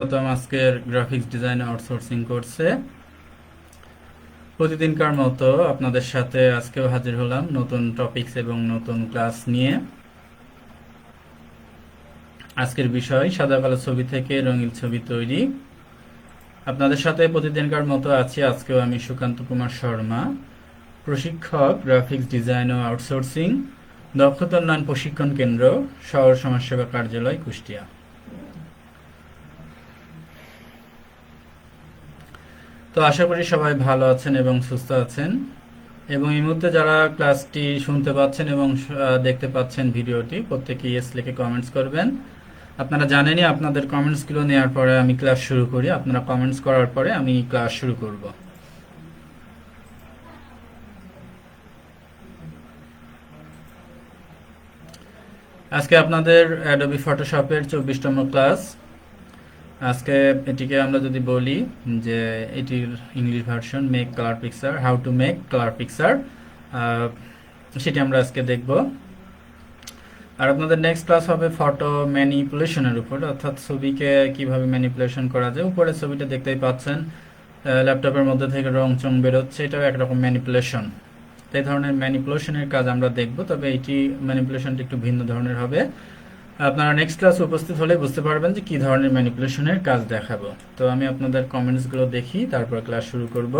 প্রথম আজকের graphics design outsourcing কোর্সে প্রতিদিনকার মতো আপনাদের সাথে আজকেও হাজির হলাম নতুন টপিকস এবং নতুন ক্লাস নিয়ে। আজকের বিষয় সাদা কালো ছবি থেকে রঙিন ছবি তৈরি। আপনাদের সাথে প্রতিদিনকার মতো আছি আজকেও আমি সুকান্ত কুমার শর্মা, প্রশিক্ষক গ্রাফিক্স ডিজাইন ও আউটসোর্সিং, দক্ষতা উন্নয়ন প্রশিক্ষণ কেন্দ্র, শহর সমাজসেবা কার্যালয়, কুষ্টিয়া। তো আশা করি সবাই ভালো আছেন এবং সুস্থ আছেন, এবং এই মুহূর্তে যারা ক্লাসটি শুনতে পাচ্ছেন এবং দেখতে পাচ্ছেন ভিডিওটি, প্রত্যেকে ইয়েস লিখে কমেন্টস করবেন। আপনারা জানেনই আপনাদের কমেন্টসগুলো নেওয়ার পরে আমি ক্লাস শুরু করি। আপনারা কমেন্টস করার পরে আমি ক্লাস শুরু করব। আজকে আপনাদের অ্যাডোবি ফটোশপের 24তম ক্লাস। আজকে এটিকে আমরা যদি বলি যে এটির English version make colour picture, how to make colour picture, সেটি আমরা আজকে দেখব। আর আপনাদের নেক্সট ক্লাস হবে ফটো ম্যানিপুলেশনের উপর, অর্থাৎ ছবিকে কিভাবে ম্যানিপুলেশন করা যায়। উপরে ছবিটা দেখতেই পাচ্ছেন, ল্যাপটপের মধ্যে থেকে রং চং বেরোচ্ছে, এটাও একরকম ম্যানিপুলেশন। এই ধরনের ম্যানিপুলেশনের কাজ আমরা দেখব, তবে এটি ম্যানিপুলেশনটা একটু ভিন্ন ধরনের হবে। আপনারা নেক্সট ক্লাসে উপস্থিত হলে বুঝতে পারবেন যে কি ধরনের ম্যানিপুলেশনের কাজ দেখাবো। তো আমি আপনাদের কমেন্টসগুলো দেখি, তারপর ক্লাস শুরু করব।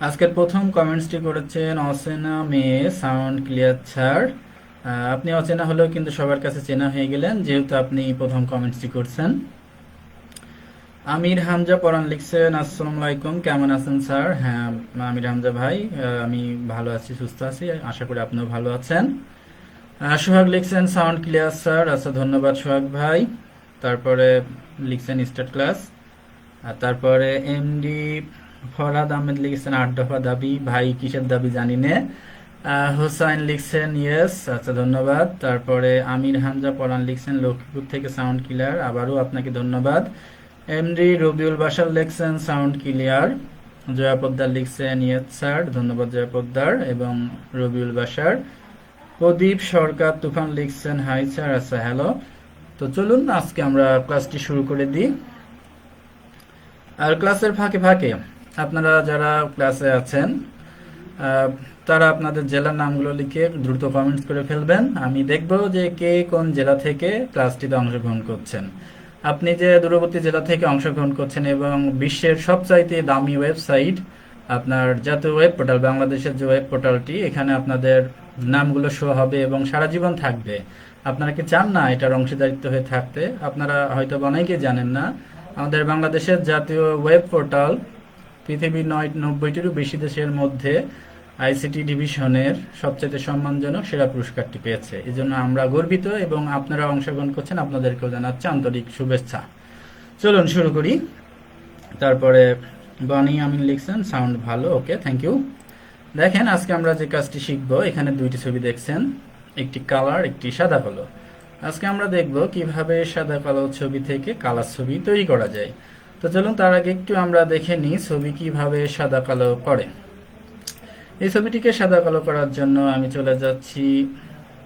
আজকের প্রথম কমেন্টসটি করেছেন অচেনা মেয়ে, সাউন্ড ক্লিয়ার স্যার। আপনি অচেনা হলেও কিন্তু সবার কাছে চেনা হয়ে গেলেন, যেহেতু আপনি প্রথম কমেন্টসটি করছেন। আমির হামজা পরান লিখছেন, আসসালামু আলাইকুম, কেমন আছেন স্যার? হ্যাঁ আমির হামজা ভাই, আমি ভালো আছি, সুস্থ আছি, আশা করি আপনিও ভালো আছেন। সোহাগ লিখছেন, সাউন্ড ক্লিয়ার স্যার। আচ্ছা, ধন্যবাদ সোহাগ ভাই। তারপরে লিখছেন স্টার্ট ক্লাস। আর তারপরে এমডি ফরহাদ আহমেদ লিখছেন 8 দফা দাবি। ভাই কিসের দাবি জানি না। হোসাইন লিখছেন ইয়েস, আচ্ছা ধন্যবাদ। তারপরে আমির হামজা পরান লিখছেন লক্ষ্মীপুর থেকে সাউন্ড ক্লিয়ার, আবারও আপনাকে ধন্যবাদ। এমডি রবিউল বাসার লিখছেন সাউন্ড ক্লিয়ার। জয়া পোদ্দার লিখছেন ইয়েস স্যার, ধন্যবাদ জয়া পোদ্দার এবং রবিউল বাসার। প্রদীপ সরকার তুফান লিখছেন হাই স্যার, আচ্ছা হ্যালো। তো চলুন আজকে আমরা ক্লাসটি শুরু করে দিই। আর ক্লাসের ফাঁকে ফাঁকে আপনারা যারা ক্লাসে আছেন তারা আপনাদের জেলার নামগুলো লিখে দ্রুত কমেন্টস করে ফেলবেন। আমি দেখব যে কে কোন জেলা থেকে ক্লাসটিতে অংশগ্রহণ করছেন। আপনি যে দূরবর্তী জেলা থেকে অংশগ্রহণ করছেন এবং বিশ্বের সবচাইতে দামি ওয়েবসাইট আপনার জাতীয় ওয়েব পোর্টাল, বাংলাদেশের যে ওয়েব পোর্টালটি, এখানে আপনাদের নামগুলো শো হবে এবং সারা জীবন থাকবে। আপনারা কি চান না এটার অংশীদারিত্ব হয়ে থাকতে? আপনারা হয়তো অনেকেই জানেন না, আমাদের বাংলাদেশের জাতীয় ওয়েব পোর্টাল পৃথিবীর 90টিরও বেশি দেশের মধ্যে আইসিটি ডিভিশনের সবচেয়ে সম্মানজনক সেরা পুরস্কারটি পেয়েছে। এই জন্য আমরা গর্বিত এবং আপনারা অংশগ্রহণ করছেন, আপনাদেরকেও জানাচ্ছি আন্তরিক শুভেচ্ছা। চলুন শুরু করি। তারপরে বানি আমিন লিখছেন সাউন্ড ভালো, ওকে থ্যাংক ইউ। দেখেন আজকে আমরা যে কাজটি শিখবো, এখানে দুইটি ছবি দেখছেন, একটি কালার, একটি সাদা কালো। আজকে আমরা দেখব কিভাবে সাদা কালো ছবি থেকে কালার ছবি তৈরি করা যায়। তো চলুন তার আগে একটু আমরা দেখে নিই ছবি কিভাবে সাদা কালো করে। এই ছবিটিকে সাদা কালো করার জন্য আমি চলে যাচ্ছি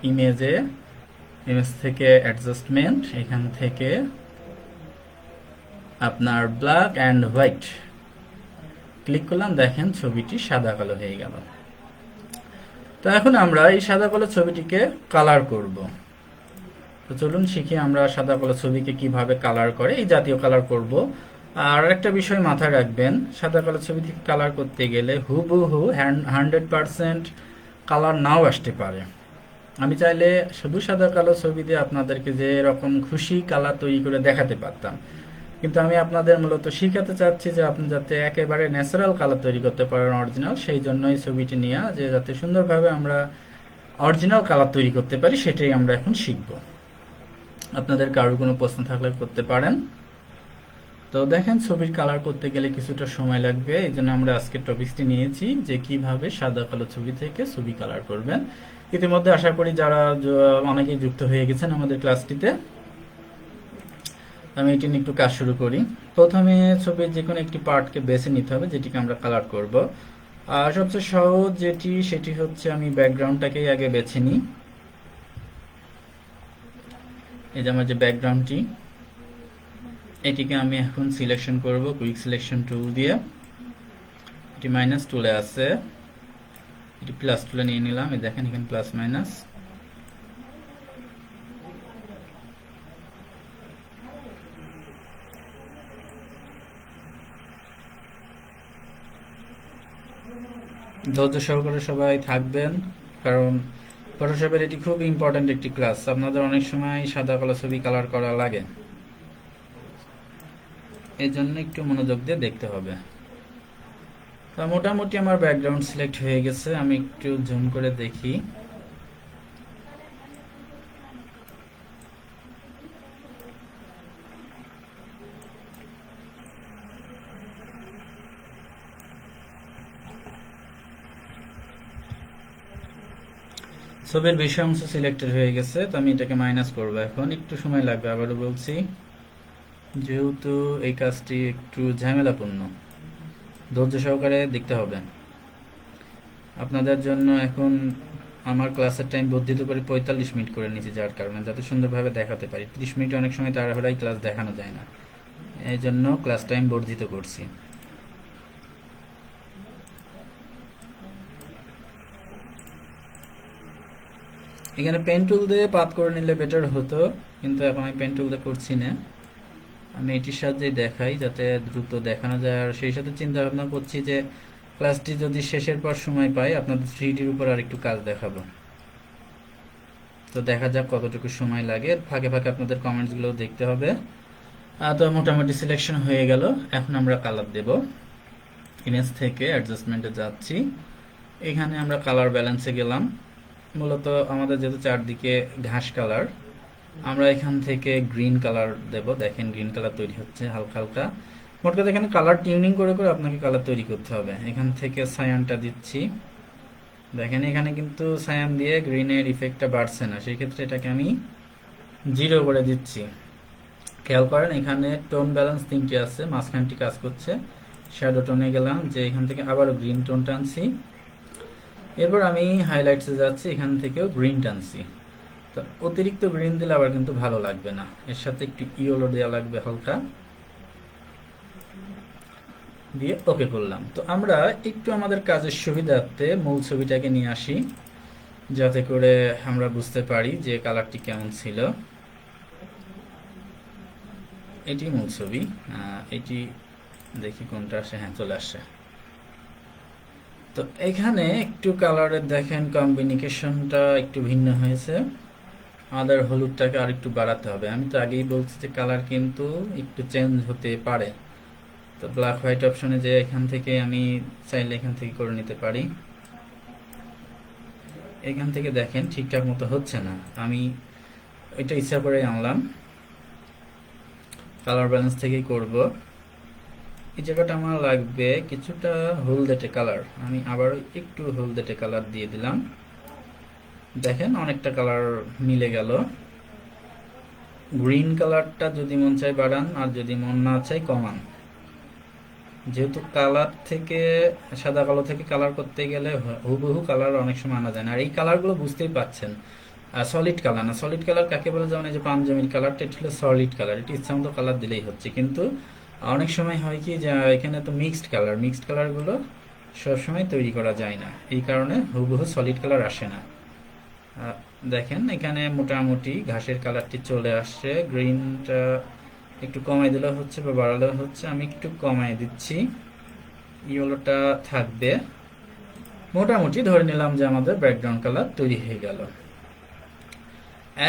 ইমেজে, ইমেজ থেকে অ্যাডজাস্টমেন্ট, এখান থেকে আপনার ব্ল্যাক অ্যান্ড হোয়াইট ক্লিক করলাম। দেখেন ছবিটি সাদা কালো হয়ে গেল। তো এখন আমরা এই সাদা কালো ছবিটিকে কালার করব। তো চলুন শিখি আমরা সাদা কালো ছবিকে কিভাবে কালার করে। এই জাতীয় কালার করব। আর একটা বিষয় মাথায় রাখবেন, সাদা কালো ছবিটি কালার করতে গেলে হুবহু 100% কালার নাও আসতে পারে। আমি চাইলে শুধু সাদা কালো ছবিতে আপনাদেরকে যে এরকম খুশি কালার তৈরি করে দেখাতে পারতাম, কিন্তু আমি আপনাদের মূলত শিখাতে চাচ্ছি যে আপনি যাতে একেবারে ন্যাচারাল কালার তৈরি করতে পারেন, অরিজিনাল। সেই জন্যই ছবিটি নিয়ে, যে যাতে সুন্দরভাবে আমরা অরিজিনাল কালার তৈরি করতে পারি, সেটাই আমরা এখন শিখব। আপনাদের কারোর কোনো প্রশ্ন থাকলে করতে পারেন। তো দেখেন ছবির কালার করতে গেলে কিছুটা সময় লাগবে, এই জন্য আমরা আজকের টপিকসটি নিয়েছি যে কিভাবে সাদা কালো ছবি থেকে ছবি কালার করবেন। ইতিমধ্যে আশা করি যারা অনেকেই যুক্ত হয়ে গেছেন আমাদের ক্লাসটিতে। আমি এটি নিয়ে একটু কাজ শুরু করি। প্রথমে ছবির যে কোনো একটি পার্টকে বেছে নিতে হবে যেটিকে আমরা কালার করব। আর সবচেয়ে সহজ সেটি হচ্ছে আমি ব্যাকগ্রাউন্ডটাকেই আগে বেছে নিই। এই যে আমার যে ব্যাকগ্রাউন্ডটি, এটিকে আমি এখন সিলেকশন করব কুইক সিলেকশন টুল দিয়ে। এটি মাইনাস টুলে আছে, এটি প্লাস টুলে নিয়ে নিলাম। এই দেখেন এখানে প্লাস মাইনাস। ধৈর্য সহকারে সবাই থাকবেন, কারণ ফটোশপের এটি খুব ইম্পর্ট্যান্ট একটি ক্লাস। আপনাদের অনেক সময় সাদা কালো ছবি কালার করা লাগে, এই জন্য একটু মনোযোগ দিয়ে দেখতে হবে। তা মোটামুটি আমার ব্যাকগ্রাউন্ড সিলেক্ট হয়ে গেছে, আমি একটু জুম করে দেখি। ছবির বেশি অংশ সিলেক্টেড হয়ে গেছে, তো আমি এটাকে মাইনাস করবো। এখন একটু সময় লাগবে, আবারও বলছি, যেহেতু এই কাজটি একটু ঝামেলাপূর্ণ, ধৈর্য সহকারে দেখতে হবে। আপনাদের জন্য এখন আমার ক্লাসের টাইম বর্ধিত করে 45 মিনিট করে নিয়েছি, যার কারণে যাতে সুন্দরভাবে দেখাতে পারি। 30 মিনিট অনেক সময় তাড়াহুড়াই ক্লাস দেখানো যায় না, এই জন্য ক্লাস টাইম বর্ধিত করছি। এখানে পেন টুল দিয়ে পাত করে নিলে বেটার হতো, কিন্তু এখন আমি পেন টুল দিয়ে করছি না। আমি এটির সাহায্যে দেখাই যাতে দ্রুত দেখানো যায়। আর সেই সাথে চিন্তা ভাবনা করছি যে ক্লাসটি যদি শেষের পর সময় পাই, আপনাদের 3Dর উপর আর একটু কাজ দেখাবো। তো দেখা যাক কতটুকু সময় লাগে, ফাঁকে ফাঁকে আপনাদের কমেন্টসগুলো দেখতে হবে। তো মোটামুটি সিলেকশন হয়ে গেল। এখন আমরা কালার দেব। ইমেজ থেকে অ্যাডজাস্টমেন্টে যাচ্ছি, এখানে আমরা কালার ব্যালেন্সে গেলাম। মূলত আমাদের যেহেতু চারদিকে ঘাস কালার, আমরা এখান থেকে গ্রিন কালার দেব। দেখেন গ্রিন কালার তৈরি হচ্ছে হালকা হালকা। মোট কথা এখানে কালার টিউনিং করে করে আপনাকে কালার তৈরি করতে হবে। এখান থেকে সায়ানটা দিচ্ছি, দেখেন এখানে কিন্তু সায়ান দিয়ে গ্রিনের ইফেক্টটা বাড়ছে না, সেই ক্ষেত্রে এটাকে আমি 0 করে দিচ্ছি। খেয়াল করেন এখানে টোন ব্যালেন্স 3টি আছে, মাঝখানটি কাজ করছে। শ্যাডো টোনে গেলাম, যে এখান থেকে আবারও গ্রিন টোন টানছি। এরপর আমি হাইলাইটসে যাচ্ছি, এখান থেকেও গ্রিন টানছি। তো অতিরিক্ত গ্রিন দিলে আবার কিন্তু ভালো লাগবে না, এর সাথে একটু ইয়েলো দেওয়া লাগবে হালকা, দিয়ে ওকে করলাম। তো আমরা একটু আমাদের কাজের সুবিধার্থে মূল ছবিটাকে নিয়ে আসি, যাতে করে আমরা বুঝতে পারি যে কালারটি কেমন ছিল। এটি মূল ছবি, এটি দেখি কোনটা আসে। হ্যাঁ, চলে আসছে। তো এখানে একটু কালারের দেখেন কম্বিনেশনটা একটু ভিন্ন হয়েছে। আমাদের হলুদটাকে আর একটু বাড়াতে হবে। আমি তো আগেই বলছি যে কালার কিন্তু একটু চেঞ্জ হতে পারে। তো ব্ল্যাক হোয়াইট অপশনে যে এখান থেকে আমি চাইলে এখান থেকে করে নিতে পারি। এখান থেকে দেখেন ঠিকঠাক মতো হচ্ছে না, আমি এটা ইচ্ছা করে আনলাম। কালার ব্যালেন্স থেকেই করব। এই জায়গাটা আমার লাগবে কিছুটা হলদেটে কালার, আমি আবার একটু হলদেটে কালার দিয়ে দিলাম। দেখেন অনেকটা কালার মিলে গেল। গ্রিন কালারটা যদি মন চাই বাড়ান, আর যদি মন না চাই কমান। যেহেতু কালার থেকে সাদা কালো থেকে কালার করতে গেলে হুবহু কালার অনেক সময় আনা যায় না। আর এই কালারগুলো বুঝতেই পাচ্ছেন সলিড কালার না। সলিড কালার কাকে বলে, যেমন এই যে পাঞ্জাবির কালারটা, এটি হলো সলিড কালার, এটি ইচ্ছা মতো কালার দিলেই হচ্ছে। কিন্তু অনেক সময় হয় কি যে এখানে তো মিক্সড কালারগুলো সবসময় তৈরি করা যায় না, এই কারণে হুবহু সলিড কালার আসে না। দেখেন এখানে মোটামুটি ঘাসের কালারটি চলে আসছে। গ্রিনটা একটু কমাই দিলেও হচ্ছে বা বাড়ালেও হচ্ছে, আমি একটু কমাই দিচ্ছি। ইয়েলোটা থাকবে। মোটামুটি ধরে নিলাম যে আমাদের ব্যাকগ্রাউন্ড কালার তৈরি হয়ে গেল।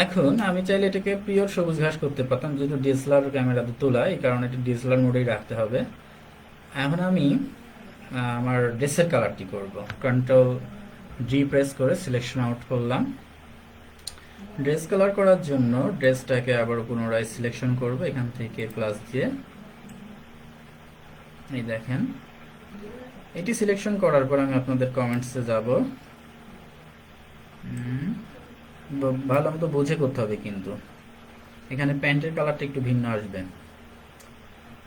এখন আমি চাইলে এটাকে পিওর সবুজ ঘাস করতে পারতাম, যেহেতু ডিএসএলআর ক্যামেরাতে তোলা, এই কারণে এটা ডিএসএলআর মোডেই রাখতে হবে। এখন আমি আমার ড্রেসের কালারটি করব। কন্ট্রোল ডি প্রেস করে সিলেকশন আউট করলাম। ড্রেস কালার করার জন্য ড্রেসটাকে আবার পুনরায় সিলেকশন করব, এখান থেকে প্লাস দিয়ে। এই দেখেন এটি সিলেকশন করার পর আমি আপনাদের কমেন্টসে যাব। ভালো মতো বুঝে করতে হবে, কিন্তু এখানে প্যান্টের কালারটা একটু ভিন্ন আসবে।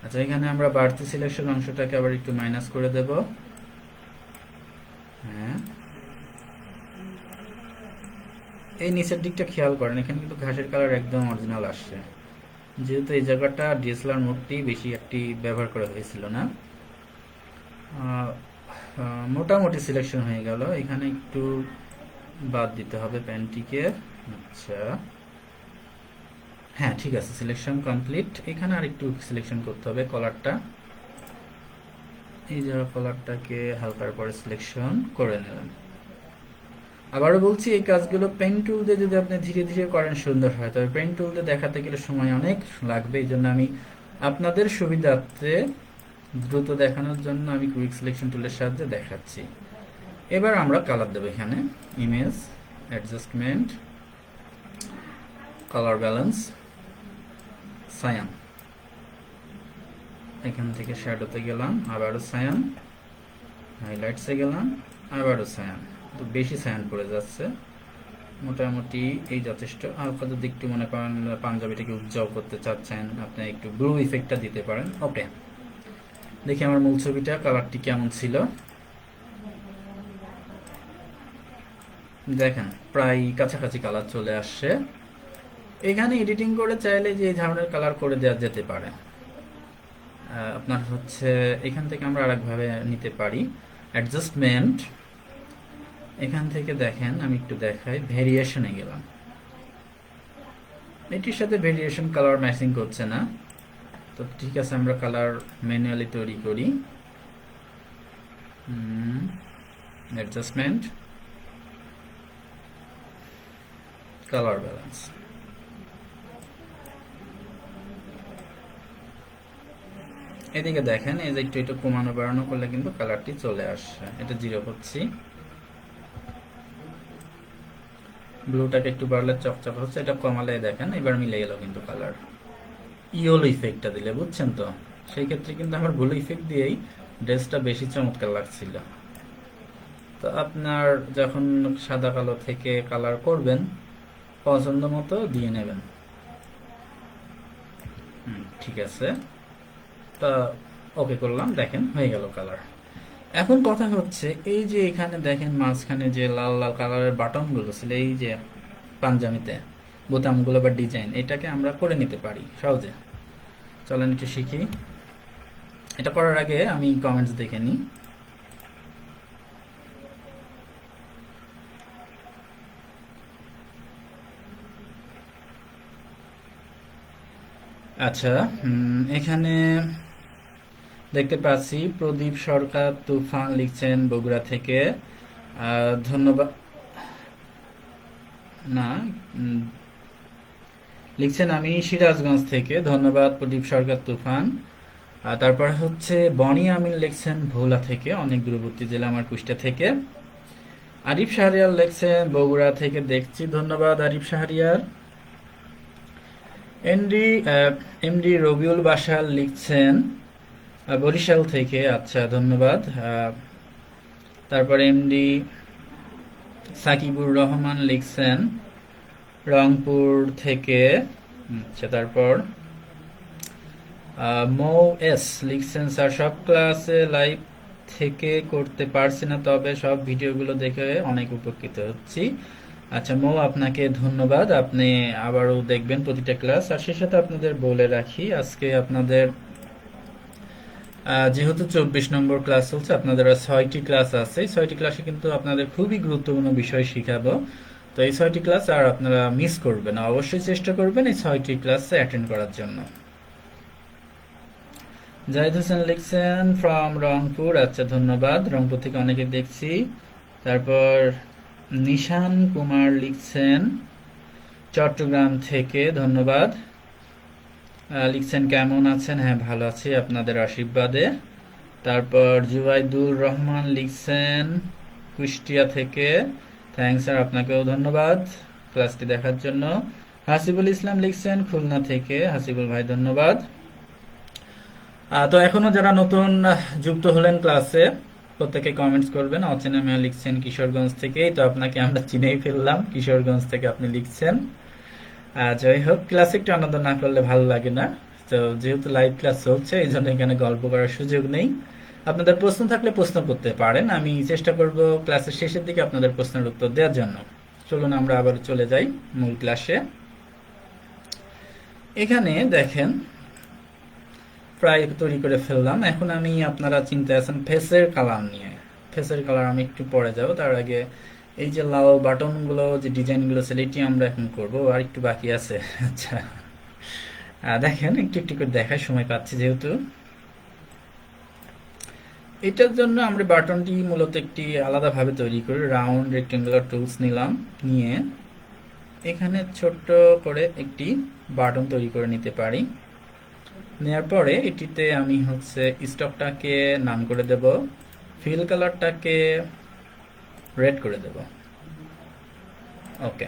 আচ্ছা, এখানে আমরা বাড়তি সিলেকশন অংশটাকে আবার একটু মাইনাস করে দেব। এই নিচের দিকটা খেয়াল করেন, এখানে কিন্তু ঘাসের কালার একদম অরিজিনাল আসছে, যেহেতু এই জায়গাটা ডিএসএলআর মোডটি বেশি একটি ব্যবহার করা হয়েছিল না। মোটামুটি সিলেকশন হয়ে গেল, এখানে একটু বাদ দিতে হবে প্যান্টটিকে। আচ্ছা, হ্যাঁ ঠিক আছে, সিলেকশন কমপ্লিট। এখানে আর একটু সিলেকশন করতে হবে কলারটা, এই জায়গা কলারটাকে হালকার পরে সিলেকশন করে নিলাম। আবারও বলছি, এই কাজগুলো পেন টুল দিয়ে যদি আপনি ধীরে ধীরে করেন সুন্দর হয়, তবে পেন টুল দিয়ে দেখাতে গেলে সময় অনেক লাগবে। এই জন্য আমি আপনাদের সুবিধার্থে দ্রুত দেখানোর জন্য আমি কুইক সিলেকশন টুলের সাহায্যে দেখাচ্ছি। এবার আমরা কালার দেবো, এখানে image, adjustment, colour balance, cyan, এখান থেকে শ্যাডোতে গেলাম, আবারও সায়ান, হাইলাইটসে গেলাম, আবারও সায়ান। তো বেশি সায়ান পড়ে যাচ্ছে, মোটামুটি এই যথেষ্ট। হালকা যদি একটু মনে করেন পাঞ্জাবিটাকে উজ্জ্বল করতে চাচ্ছেন, আপনি একটু ব্লু ইফেক্টটা দিতে পারেন। ওকে, দেখি আমার মূল ছবিটা কালারটি কেমন ছিল। দেখেন প্রায় কাছাকাছি কালার চলে আসছে। এখানে এডিটিং করে চাইলে যে এই ধরনের কালার করে দেওয়া যেতে পারে। আপনার হচ্ছে এখান থেকে আমরা আরেকভাবে নিতে পারি, অ্যাডজাস্টমেন্ট, এখান থেকে দেখেন আমি একটু দেখাই, ভেরিয়েশনে গেলাম, এটির সাথে ভেরিয়েশন কালার ম্যাচিং করছে না। তো ঠিক আছে, আমরা কালার ম্যানুয়ালি তৈরি করি। অ্যাডজাস্টমেন্ট, কালার ব্যালেন্স, এদিকে দেখেন এই যে একটু একটু কমানো বাড়ানো করলে কিন্তু কালারটি চলে আসছে। এটা 0 করছি, ব্লুটাকে একটু বাড়লে চকচক হচ্ছে, এটা কমালে দেখেন এবার মিলে গেল কিন্তু কালার। ইয়েলো ইফেক্টটা দিলে, বুঝছেন তো, সেই ক্ষেত্রে কিন্তু আমার ব্লু ইফেক্ট দিয়েই ড্রেসটা বেশি চমৎকার লাগছিল। তো আপনার যখন সাদা কালো থেকে কালার করবেন পছন্দ মতো দিয়ে নেবেন। ঠিক আছে, তা ওকে করলাম, দেখেন হয়ে গেল কালার। এখন কথা হচ্ছে, এই যে এখানে দেখেন মাঝখানে যে লাল লাল কালারের বাটনগুলো ছিল, এই যে পাঞ্জাবিতে বোতামগুলো বা ডিজাইন, এটাকে আমরা করে নিতে পারি সহজে। চলেন একটু শিখি। এটা করার আগে আমি কমেন্টস দেখে নিই। আচ্ছা, এখানে দেখতে পাচ্ছি প্রদীপ সরকার তুফান লিখছেন বগুড়া থেকে, ধন্যবাদ। না, লিখছেন আমি সিরাজগঞ্জ থেকে, ধন্যবাদ প্রদীপ সরকার তুফান। তারপর হচ্ছে বনি আমিন লিখছেন ভোলা থেকে, অনেক দূরবর্তী জেলা আমার, কুষ্টিয়া থেকে। আরিফ শাহরিয়ার লিখছেন বগুড়া থেকে, দেখছি, ধন্যবাদ আরিফ শাহরিয়ার। এমডি রবিউল বাশার লিখছেন বরিশাল থেকে, আচ্ছা ধন্যবাদ। তারপরে এমডি সাকিবুর রহমান লিখছেন রংপুর থেকে, আচ্ছা। তারপর মৌ এস লিখছেন স্যার সব ক্লাসে লাইভ থেকে করতে পারছি না, তবে সব ভিডিওগুলো দেখে অনেক উপকৃত হচ্ছি। আচ্ছা মৌ, আপনাকে ধন্যবাদ, আপনি আবারও দেখবেন প্রতিটা ক্লাস। আর সে সাথে আপনাদের বলে রাখি, আজকে আপনাদের যেহেতু 24 নম্বর ক্লাস চলছে, আপনাদের 6টি ক্লাস আছে, 6টি ক্লাসে কিন্তু আপনাদের খুবই গুরুত্বপূর্ণ বিষয় শিখাবো। তো এই 6টি ক্লাস আর আপনারা মিস করবেন না, অবশ্যই চেষ্টা করবেন এই 6টি ক্লাসে অ্যাটেন্ড করার জন্য। জাহিদ হোসেন লিখছেন ফ্রম রংপুর, আচ্ছা ধন্যবাদ, রংপুর থেকে অনেকে দেখছি। তারপর নিশান কুমার লিখছেন চট্টগ্রাম থেকে, ধন্যবাদ। লিখছেন কেমন আছেন, হ্যাঁ ভালো আছি আপনাদের আশীর্বাদে। তারপর জুবাইদুর রহমান লিখছেন কুষ্টিয়া থেকে, থ্যাংকস স্যার, আপনাকেও ধন্যবাদ ক্লাসটি দেখার জন্য। হাসিবুল ইসলাম লিখছেন খুলনা থেকে, হাসিবুল ভাই ধন্যবাদ। তো এখনো যারা নতুন যুক্ত হলেন ক্লাসে, প্রত্যেকে কমেন্টস করবেন। অচেনা মেয়া লিখছেন কিশোরগঞ্জ থেকে, তো আপনাকে আমরা চিনেই ফেললাম, কিশোরগঞ্জ থেকে আপনি লিখছেন। যাই হোক, ক্লাসে একটু আনন্দ না করলে ভালো লাগে না। তো যেহেতু লাইভ ক্লাস চলছে, এই জন্য এখানে গল্প করার সুযোগ নেই। আপনাদের প্রশ্ন থাকলে প্রশ্ন করতে পারেন, আমি চেষ্টা করব ক্লাসের শেষের দিকে আপনাদের প্রশ্নের উত্তর দেওয়ার জন্য। চলুন আমরা আবার চলে যাই মূল ক্লাসে। এখানে দেখেন প্রায় তৈরি করে ফেললাম। এখন আমি আপনারা চিন্তা আছেন ফেসের কালার নিয়ে। ফেসের কালার আমি একটু পরে যাব, তার আগে এই যে লাল বাটনগুলো যে ডিজাইনগুলো ছিল এটি আমরা এখন করব, আর একটু বাকি আছে। আচ্ছা দেখেন একটু একটু করে দেখার সময় পাচ্ছি যেহেতু। এটার জন্য আমরা বাটনটি মূলত একটি আলাদাভাবে তৈরি করি। রাউন্ড রেক্টেঙ্গুলার টুলস নিলাম, নিয়ে এখানে ছোট্ট করে একটি বাটন তৈরি করে নিতে পারি। নেওয়ার পরে এটিতে আমি হচ্ছে স্টকটাকে নাম করে দেব, ফিল কালারটাকে রেড করে দেব। ওকে,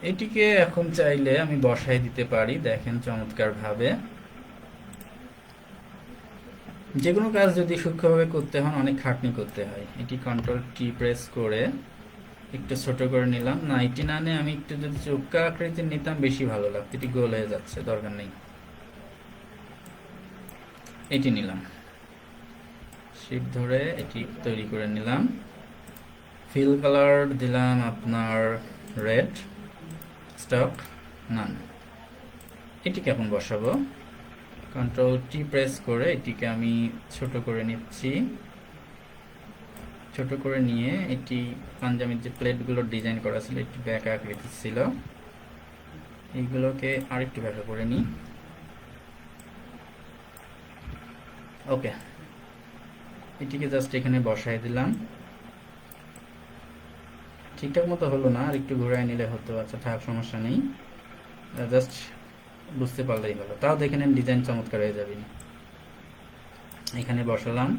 এটিকে এখন চাইলে আমি বসাই দিতে পারি। দেখেন চমৎকার ভাবে। যে কোনো কাজ যদি সূক্ষ্মভাবে করতে হয় অনেক খাটনি করতে হয়। এটি কন্ট্রোল টি প্রেস করে একটু ছোট করে নিলাম। না, এটি না নিয়ে আমি একটু যদি চোখা আকৃতির নিতাম বেশি ভালো লাগতো। এটি গোল হয়ে যাচ্ছে, দরকার নেই। এটি নিলাম, শিফট ধরে এটি তৈরি করে নিলাম। ফিল কালার দিলাম আপনার রেড, স্টক নান। এটিকে এখন বসাবো। কন্ট্রোল টি প্রেস করে এটিকে আমি ছোট করে নিচ্ছি। ছোট করে নিয়ে এটি পাঞ্জাবির যে প্লেটগুলো ডিজাইন করা ছিল একটু ব্যাকা আকৃতি ছিল, এইগুলোকে আরেকটু ব্যাকা করে নিই। ওকে, এটিকে জাস্ট এখানে বসাই দিলাম। ঠিকঠাক মতো হলো না, আর একটু ঘুরাই নিলে হতো। আচ্ছা থাক, সমস্যা নেই, জাস্ট বুঝতে পারলেই হলো। তাও দেখে নেন ডিজাইন চমৎকার হয়ে যাবে। এখানে বসালাম,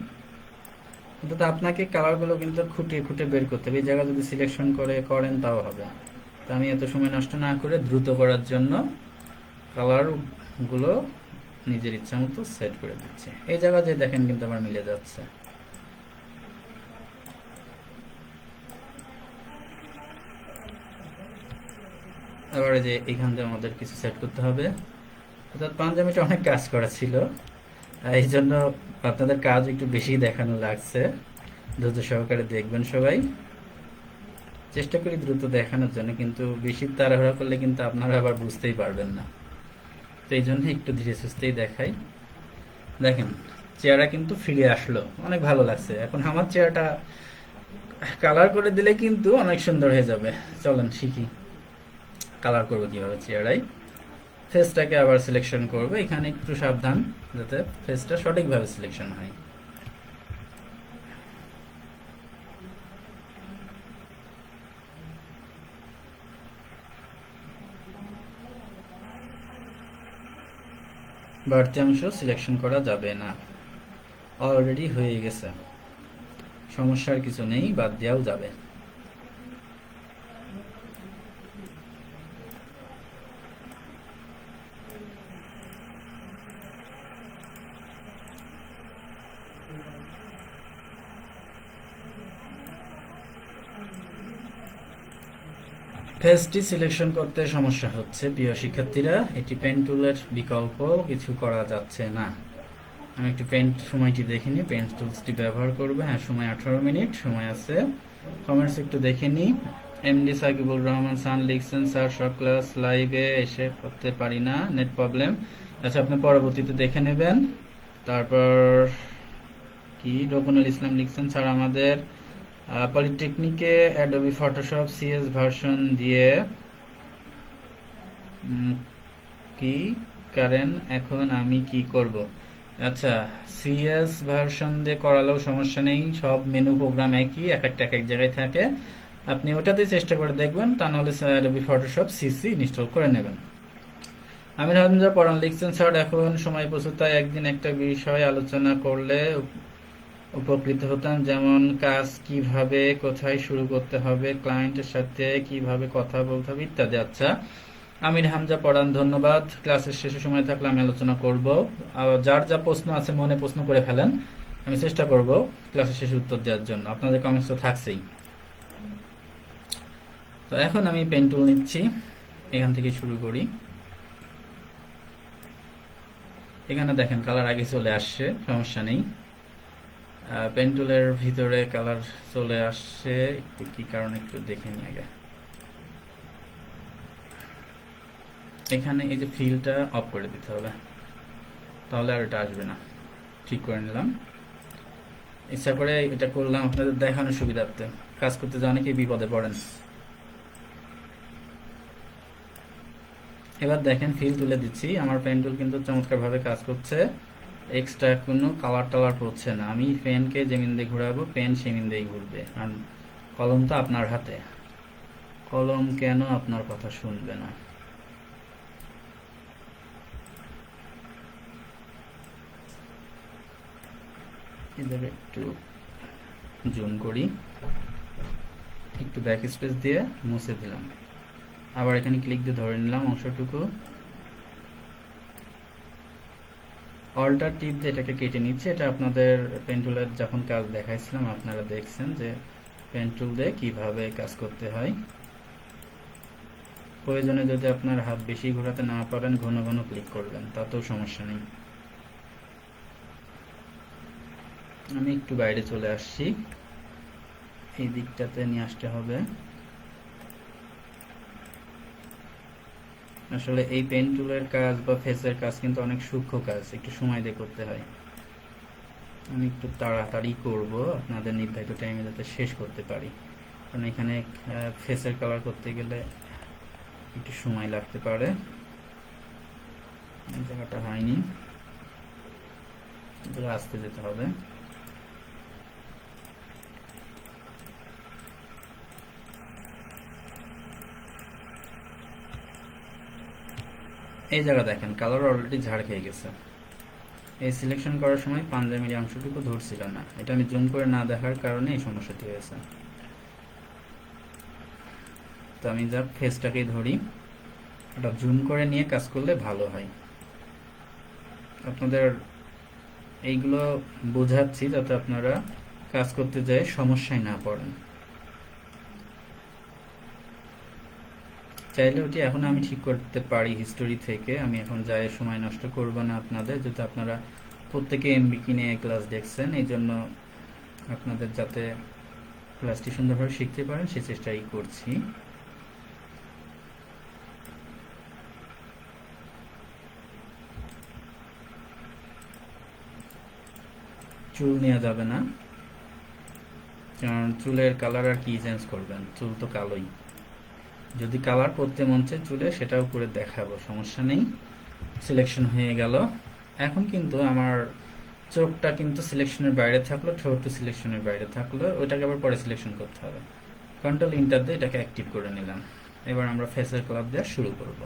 কিন্তু আপনাকে কালারগুলো কিন্তু খুঁটিয়ে খুঁটিয়ে বের করতে হবে। এই জায়গা যদি সিলেকশন করেন তাও হবে। তো আমি এত সময় নষ্ট না করে দ্রুত করার জন্য কালারগুলো নিজের ইচ্ছা মতো সেট করে দিচ্ছি। এই জায়গা যে দেখেন কিন্তু আমার মিলে যাচ্ছে। এবারে যে এখান থেকে আমাদের কিছু সেট করতে হবে, অর্থাৎ পাঞ্জাবিটা অনেক কাজ করা ছিল, এই জন্য আপনাদের কাজ একটু বেশি দেখানো লাগছে। দ্রুত সহকারে দেখবেন সবাই। চেষ্টা করি দ্রুত দেখানোর জন্য, কিন্তু বেশি তাড়াহুড়া করলে কিন্তু আপনারা আবার বুঝতেই পারবেন না। তো এই জন্য একটু ধীরে সুস্থেই দেখাই। দেখেন চেহারা কিন্তু ফিরে আসলো, অনেক ভালো লাগছে। এখন আমার চেহারাটা কালার করে দিলে কিন্তু অনেক সুন্দর হয়ে যাবে। চলেন শিখি কালার করবো কিভাবে চেহারায়। ফেসটাকে আবার সিলেকশন করবো। এখানে একটু সাবধান যাতে ফেসটা সঠিকভাবে সিলেকশন হয়। বাড়তি অংশ সিলেকশন করা যাবে না, অলরেডি হয়ে গেছে, সমস্যার কিছু নেই, বাদ দেওয়াও যাবে। ফেসটি সিলেকশন করতে সমস্যা হচ্ছে প্রিয় শিক্ষার্থীরা। এটি পেন টুলের বিকল্প কিছু করা যাচ্ছে না। আমি একটু পেন্ট সময়টি দেখে নিই, পেন্ট টুলসটি ব্যবহার করবে। হ্যাঁ, সময় 18 মিনিট সময় আছে। কমেন্টস একটু দেখে নিই। এমডি সাকিবুল রহমান সান লিখছেন, স্যার সব ক্লাস লাইভে এসে করতে পারি না, নেট প্রবলেম। আচ্ছা, আপনি পরবর্তীতে দেখে নেবেন। তারপর কি রকুনুল ইসলাম লিখছেন, স্যার আমাদের পলিটেকনিকে অ্যাডোবি ফটোশপ সিএস ভার্সন দিয়ে কি করেন, এখন আমি কি করব? আচ্ছা, সিএস ভার্সন দিয়ে করালেও সমস্যা নেই, সব মেনু প্রোগ্রাম একই, এক একটা এক এক জায়গায় থাকে। আপনি ওটাতে চেষ্টা করে দেখবেন, তা নাহলে অ্যাডোবি ফটোশপ সিসি ইনস্টল করে নেবেন। আমির হামজা পড়ান লিখছেন, স্যার এখন সময় প্রচুর, তাই একদিন একটা বিষয় আলোচনা করলে উপকৃত হতাম, যেমন কাজ কিভাবে কোথায় শুরু করতে হবে, ক্লায়েন্টের সাথে কিভাবে কথা বলতে হবে ইত্যাদি। আচ্ছা আমির হামজা পড়ান, ধন্যবাদ। ক্লাসের শেষে সময় থাকলে আমি আলোচনা করব। যার যা প্রশ্ন আছে মনে প্রশ্ন করে ফেলেন, আমি চেষ্টা করব ক্লাসের শেষে উত্তর দেওয়ার জন্য। আপনাদের কমেন্টস তো থাকছেই। তো এখন আমি পেন টুল নিচ্ছি, এখান থেকে শুরু করি। এখানে দেখেন কালার আগে চলে আসছে, সমস্যা নেই। পেন টুলের ভিতরে কালার চলে আসছে, একটু কি কারণে একটু দেখে নিয়ে আগে। এখানে এই যে ফিলটা অফ করে দিতে হবে, তাহলে আর এটা আসবে না। ঠিক করে নিলাম, ইচ্ছা করে এটা করলাম আপনাদের দেখানোর সুবিধার্থে। কাজ করতে যে অনেকেই বিপদে পড়েন। এবার দেখেন ফিল তুলে দিচ্ছি, আমার পেন টুল কিন্তু চমৎকারভাবে কাজ করছে, এক্সট্রা কোনো কালার টালার পড়ছে না। আমি পেনকে যেমিন দিয়ে ঘোরাবো, পেন সেমিন দিয়েই ঘুরবে। আর কলম তো আপনার হাতে, কলম কেন আপনার কথা শুনবে না। এদের একটু জুম করি, একটু ব্যাক স্পেস দিয়ে মুছে দিলাম, আবার এখানে ক্লিক দিয়ে ধরে নিলাম অংশটুকু, অল্টার টিপ দিয়ে এটাকে কেটে নিচ্ছে। এটা আপনাদের পেন টুলের যখন কাজ দেখাইছিলাম আপনারা দেখছেন যে পেন টুল দিয়ে কীভাবে কাজ করতে হয়। প্রয়োজনে যদি আপনার হাত বেশি ঘোরাতে না পারেন ঘন ঘন ক্লিক করবেন, তাতেও সমস্যা নেই। আমি একটু বাইরে চলে আসছি, এই দিকটাতে নিয়ে আসতে হবে। আসলে এই পেন টুলের কাজ বা ফেসের কাজ কিন্তু অনেক সূক্ষ্ম কাজ, একটু সময় দিয়ে করতে হয়। আমি একটু তাড়াতাড়ি করব আপনাদের নির্ধারিত টাইমে যাতে শেষ করতে পারি, কারণ এখানে ফেসের কালার করতে গেলে একটু সময় লাগতে পারে। এই জায়গাটা হয়নি, আসতে যেতে হবে। এই জায়গা দেখেন কালার অলরেডি ঝাড় খেয়ে গেছে। এই সিলেকশন করার সময় পাঞ্জাবির অংশটুকু ধরছিল না, এটা আমি জুম করে না দেখার কারণে এই সমস্যাটি হয়েছে। তো আমি যা ফেসটাকেই ধরি, ওটা জুম করে নিয়ে কাজ করলে ভালো হয়। আপনাদের এইগুলো বোঝাচ্ছি যাতে আপনারা কাজ করতে যায় সমস্যায় না পড়েন। চাইলে ওটি এখন আমি ঠিক করতে পারি হিস্টোরি থেকে, আমি এখন যাই সময় নষ্ট করব না আপনাদের, যেহেতু আপনারা প্রত্যেকে এমবি কিনে ক্লাস দেখছেন, এই জন্য আপনাদের যাতে ক্লাসটি সুন্দরভাবে শিখতে পারেন সে চেষ্টাই করছি। চুল নেওয়া যাবে না, কারণ চুলের কালার আর কি চেঞ্জ করবেন, চুল তো কালোই। যদি কালার করতে মন চায় চুলে সেটাও করে দেখাবো, সমস্যা নেই। সিলেকশন হয়ে গেল। এখন কিন্তু আমার চোখটা কিন্তু সিলেকশনের বাইরে থাকলো, ঠোঁটটা সিলেকশনের বাইরে থাকলো, ওইটাকে আবার পরে সিলেকশন করতে হবে। কন্ট্রোল ইন্টার দিয়ে এটাকে অ্যাক্টিভ করে নিলাম। এবার আমরা ফেসের কালার দেওয়া শুরু করব।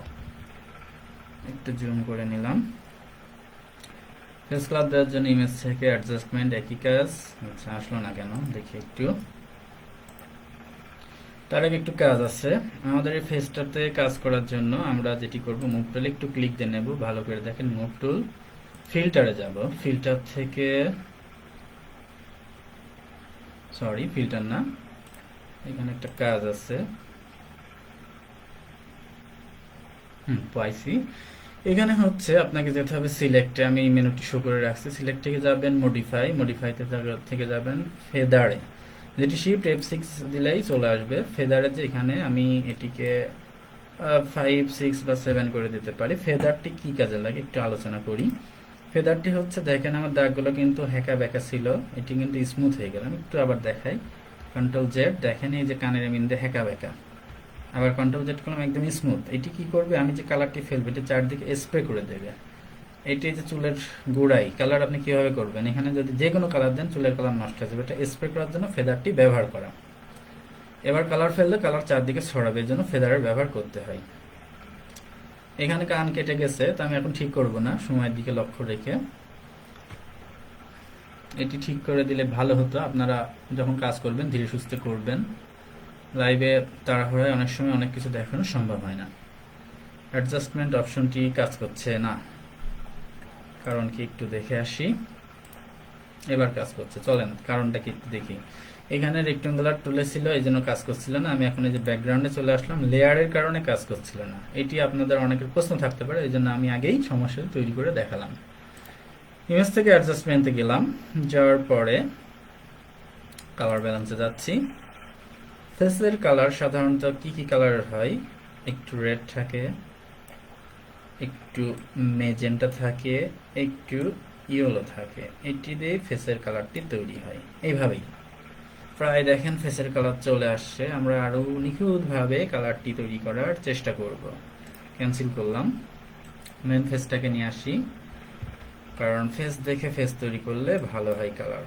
একটু জুম করে নিলাম। ফেস কালার দেওয়ার জন্য ইমেজ থেকে অ্যাডজাস্টমেন্ট, একই কাজ। আচ্ছা, আসলো না কেন দেখি একটু। তার আগে একটু কাজ আছে আমাদের এই ফেসটাতে কাজ করার জন্য। আমরা যেটি করব, মুভ টুলে একটু ক্লিক দিয়ে নেব, ভালো করে দেখেন। মুভ টুল, ফিল্টারে যাব, ফিল্টার থেকে সরি ফিল্টার না, এখানে একটা কাজ আছে, পাইছি। এখানে হচ্ছে আপনাকে যেতে হবে সিলেক্টে, আমি মেনুটি শো করে রাখছি। সিলেক্ট থেকে যাবেন মডিফাই, মডিফাইতে থেকে যাবেন ফেদারে, যেটি শিফট F6 দিলেই চলে আসবে। ফেদারে যে এখানে আমি এটিকে 5, 6 বা 7 করে দিতে পারি। ফেদারটি কি কাজে লাগে একটু আলোচনা করি। ফেদারটি হচ্ছে দেখেন আমার দাগগুলো কিন্তু হ্যাঁকা ব্যাকা ছিল, এটি কিন্তু স্মুথ হয়ে গেল। আমি একটু আবার দেখাই, কন্ট্রোল জেড, দেখেন এই যে কানের মিন্দে হ্যাঁকা ব্যাকা, আবার কন্ট্রোল জেড করলাম একদম স্মুথ। এটি কি করবে, আমি যে কালারটি ফেলবো এটি চারদিকে স্প্রে করে দেবে। এটি যে চুলের গোড়াই কালার আপনি কিভাবে করবেন, এখানে যদি যে কোনো কালার দেন চুলের কালার নষ্ট হয়ে যাবে, এটা স্প্রে করার জন্য ফেদারটি ব্যবহার করা। এবার কালার ফেললে কালার চারদিকে ছড়াবে, এর জন্য ফেদারের ব্যবহার করতে হয়। এখানে কান কেটে গেছে, তো আমি এখন ঠিক করব না, সময়ের দিকে লক্ষ্য রেখে এটি ঠিক করে দিলে ভালো হতো। আপনারা যখন কাজ করবেন ধীরে সুস্থে করবেন, লাইভে তাড়াহুড়ায় অনেক সময় অনেক কিছু দেখানো সম্ভব হয় না। অ্যাডজাস্টমেন্ট অপশনটি কাজ করছে না, কারণ কি একটু দেখে আসি। এবার কাজ করছে, চলেন কারণটা কি একটু দেখি। এখানে রেক্টেঙ্গুলার টুলে ছিল এই জন্য কাজ করছিল না। আমি এখন এই যে ব্যাকগ্রাউন্ডে চলে আসলাম, লেয়ারের কারণে কাজ করছিল না। এটি আপনাদের অনেকের প্রশ্ন থাকতে পারে, এই জন্য আমি আগেই সমস্যা তৈরি করে দেখালাম। ইমেজ থেকে অ্যাডজাস্টমেন্টে গেলাম, যাওয়ার পরে কালার ব্যালেন্সে যাচ্ছি। ফেসের কালার সাধারণত কি কি কালার হয়? একটু রেড থাকে, একটু মেজেন্টা থাকে, একটু ইয়েলো থাকে। এটি দিয়ে ফেসের কালারটি তৈরি হয় এইভাবেই। প্রায় দেখেন ফেসের কালার চলে আসছে। আমরা আরো নিখুঁতভাবে কালারটি তৈরি করার চেষ্টা করব। ক্যান্সেল করলাম, মেন ফেসটাকে নিয়ে আসি, কারণ ফেস দেখে ফেস তৈরি করলে ভালো হয় কালার।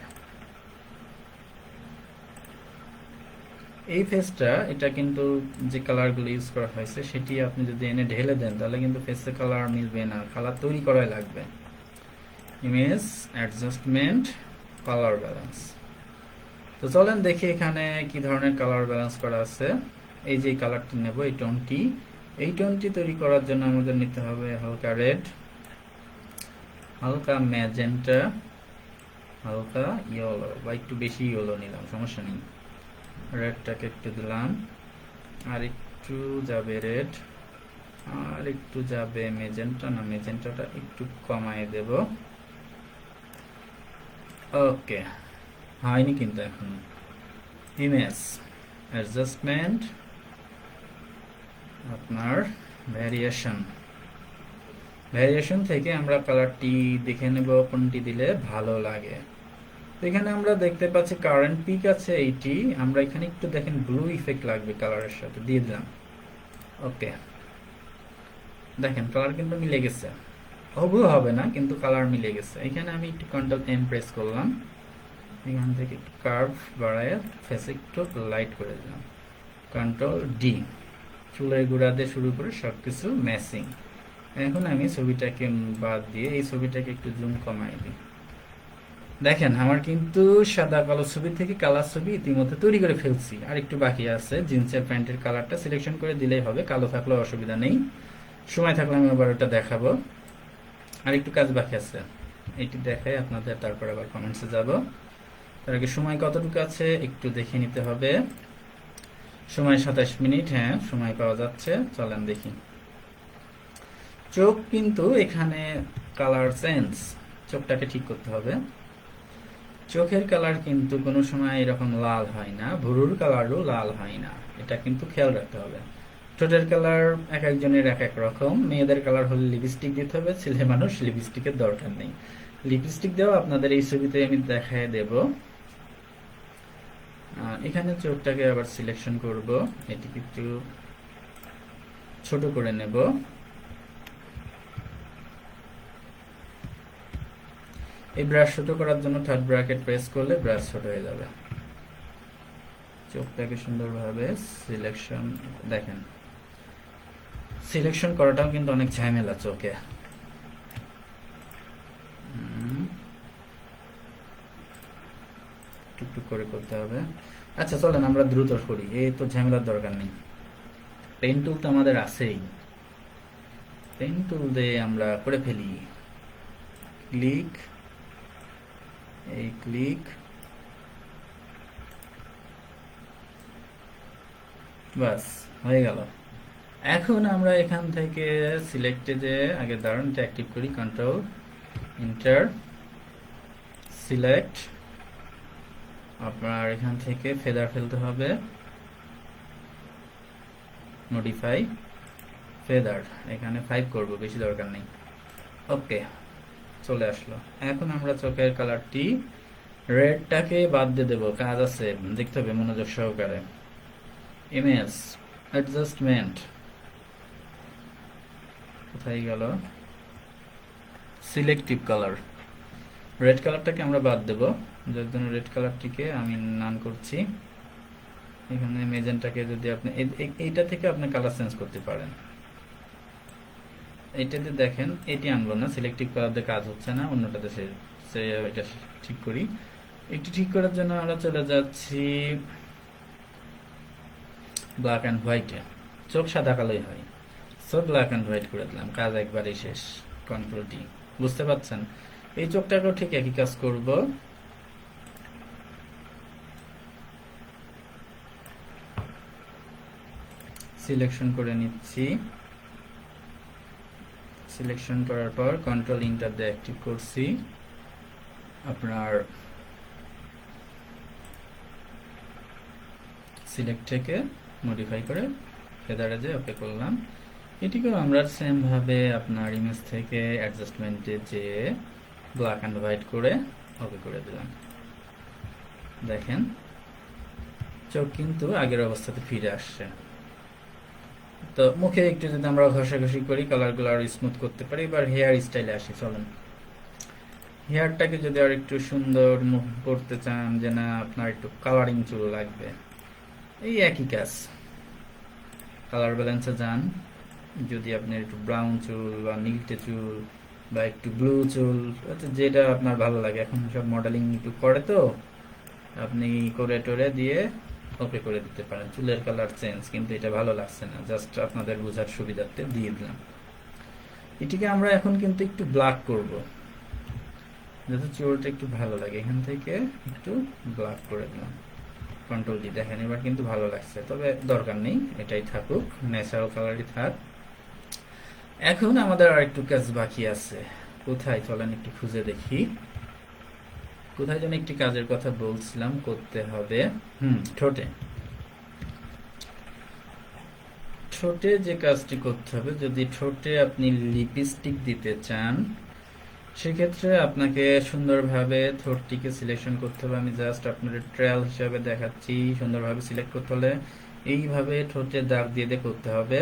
এই ফেসটা, এটা কিন্তু যে কালারগুলো ইউজ করা হয়েছে সেটি আপনি যদি এনে ঢেলে দেন তাহলে কিন্তু ফেসের কালার মিলবে না, কালার তৈরি করাই লাগবে। Image adjustment, colour balance. তো চলেন দেখি এখানে কি ধরনের কালার ব্যালেন্স করা আছে। এই যে কালারটি নেব, এই টোনটি, এই টোনটি তৈরি করার জন্য আমাদের নিতে হবে হালকা রেড, হালকা ম্যাজেন্টা, হালকা ইয়েলো, বা একটু বেশি ইয়েলো নিলাম, সমস্যা নেই। রেডটাকে একটু দিলাম, আর একটু যাবে রেড, আর একটু যাবে মেজেন্টা, না মেজেন্টাটা একটু কমায় দেব। ওকে, হয়নি কিন্তু এখন। ইমেজ অ্যাডজাস্টমেন্ট, আপনার ভ্যারিয়েশন থেকে আমরা কালারটি দেখে নেব কোনটি দিলে ভালো লাগে। এখানে আমরা দেখতে পাচ্ছি কারেন্ট পিক আছে এইটি, আমরা এখানে একটু দেখেন ব্লু ইফেক্ট লাগবে কালারের সাথে, দিয়ে দিলাম। ওকে, দেখেন কালার কিন্তু মিলে গেছে, হবু হবে না কিন্তু কালার মিলে গেছে। এখানে আমি একটু কন্ট্রোল এম প্রেস করলাম, এখান থেকে একটু কার্ভ বাড়ায় ফেসে একটু লাইট করে দিলাম, কন্ট্রোল ডি, চুলের গোড়া দিয়ে শুরু করে সবকিছু ম্যাচিং। এখন আমি ছবিটাকে বাদ দিয়ে এই ছবিটাকে একটু জুম কমাই দিই। দেখেন আমার কিন্তু সাদা কালো ছবি থেকে কালার ছবি ইতিমধ্যে তৈরি করে ফেলছি, আর একটু বাকি আছে। জিন্সের প্যান্টের কালারটা সিলেকশন করে দিলেই হবে, কালো থাকলেও অসুবিধা নেই। সময় থাকলে আমি আবার ওটা দেখাবো, আর একটু কাজ বাকি আছে, এটি দেখাই আপনাদের, তারপর আবার কমেন্টসে যাব। তার আগে সময় কতটুকু আছে একটু দেখে নিতে হবে। সময় 27 মিনিট, হ্যাঁ সময় পাওয়া যাচ্ছে, চলেন দেখি। চোখ কিন্তু এখানে কালার চেঞ্জ, চোখটাকে ঠিক করতে হবে। চোখের কালার কিন্তু কোনো সময় এরকম লাল হয় না, ভুরুর কালারও লাল হয় না, এটা কিন্তু খেয়াল রাখতে হবে। ঠোঁটের কালার এক একজনের এক এক রকম। মেয়েদের কালার হলে লিপস্টিক দিতে হবে, ছেলে মানুষ লিপস্টিকের দরকার নেই। লিপস্টিক দেওয়া আপনাদের এই ছবিতে আমি দেখায় দেব। এখানে চোখটাকে আবার সিলেকশন করব, এটিকে একটু ছোট করে নেব। এই ব্রাশ ছোট করার জন্য থার্ড ব্র্যাকেট প্রেস করলে ব্রাশ ছোট হয়ে যাবে। চোখটাকে সুন্দরভাবে সিলেকশন, দেখেন সিলেকশন করাটাও কিন্তু অনেক ঝামেলা চোখে। টুকটুক করে করতে হবে। আচ্ছা চলেন আমরা দ্রুত করি, এই তো ঝামেলার দরকার নেই। পেন টুল তো আমাদের আছেই, পেন টুল দিয়ে আমরা করে ফেলি। ক্লিক, এই ক্লিক, বাস হয়ে গেল। এখন আমরা এখান থেকে সিলেক্টে যে আগে দাঁড়ান অ্যাক্টিভ করি, কন্ট্রোল ইন্টার সিলেক্ট, আপনার এখান থেকে ফেদার ফেলতে হবে, মডিফাই ফেদার, এখানে 5 করব, বেশি দরকার নেই। ওকে, চলে আসলো। এখন আমরা চোখের কালারটি রেডটাকে বাদ দিয়ে দেবো, কাজ আছে দেখতে হবে মনোযোগ সহকারে। ইমেজ অ্যাডজাস্টমেন্ট, কোথায় গেল, সিলেক্টিভ কালার, রেড কালারটাকে আমরা বাদ দেব, যার জন্য রেড কালারটিকে আমি নান করছি। এখানে মেজেন্টাকে যদি আপনি এইটা থেকে আপনি কালার চেঞ্জ করতে পারেন। এইটাতে দেখেন এটি আনবো না, সিলেক্টিভ কালার দিয়ে কাজ হচ্ছে না, অন্যটাতে সে এটা ঠিক করি। একটু ঠিক করার জন্য আমরা চলে যাচ্ছি ব্ল্যাক অ্যান্ড হোয়াইটে, চোখ সাদা কালোই হয়, সো ব্ল্যাক অ্যান্ড হোয়াইট করে দিলাম, কাজ একবারেই শেষ। কন্ট্রোল টি, বুঝতে পারছেন? এই চোখটাকেও ঠিক একই কাজ করব। সিলেকশন করে নিচ্ছি, সিলেকশন করার পর কন্ট্রোল ইন্টার দিয়ে অ্যাক্টিভ করছি। আপনার সিলেক্ট থেকে মডিফাই করে ফেদারে যে ওকে করলাম। এটিকেও আমরা সেম ভাবে আপনার ইমেজ থেকে অ্যাডজাস্টমেন্টে যে ব্ল্যাক অ্যান্ড হোয়াইট করে ওকে করে দিলাম। দেখেন চোখ কিন্তু আগের অবস্থাতে ফিরে আসছে। তো মুখে একটু যদি আমরা ঘষাঘষি করি, কালারগুলো আর স্মুথ করতে পারি। এবার হেয়ার স্টাইলে আসি, চলেন। হেয়ারটাকে যদি আর একটু সুন্দর করতে চান, যে না আপনার একটু কালারিং চুল লাগবে, এই একই কাজ, কালার ব্যালেন্সে যান। যদি আপনার একটু ব্রাউন চুল বা নীলটে চুল বা একটু ব্লু চুল, যেটা আপনার ভালো লাগে, এখন সব মডেলিং একটু করে, তো আপনি করে টোরে দিয়ে ওকে করে দিতে পারেন। চুলের কালার চেঞ্জ, কিন্তু এটা ভালো লাগছে না, জাস্ট আপনাদের বোঝার সুবিধার্থে দিয়ে দিলাম। এটিকে আমরা এখন কিন্তু একটু ব্ল্যাক করব, যাতে চুলটা একটু ভালো লাগে। এখান থেকে একটু ব্ল্যাক করে দিলাম, কন্ট্রোল ডি। দেখেন এবার কিন্তু ভালো লাগছে, তবে দরকার নেই, এটাই থাকুক, ন্যাচারাল কালারই থাক। এখন আমাদের আর একটু কাজ বাকি আছে। কোথায়, চলেন একটু খুঁজে দেখি। কোথায় যেন একটি কাজের কথা বলছিলাম করতে হবে। ঠোঁটে, ঠোঁটে যে কাজটি করতে হবে, যদি ঠোঁটে আপনি লিপস্টিক দিতে চান, সেক্ষেত্রে আপনাকে সুন্দরভাবে ঠোঁটটিকে সিলেকশন করতে হবে। আমি জাস্ট আপনাদের ট্রায়াল হিসাবে দেখাচ্ছি। সুন্দরভাবে সিলেক্ট করতে হলে এইভাবে ঠোঁটে দাগ দিয়ে দিয়ে করতে হবে।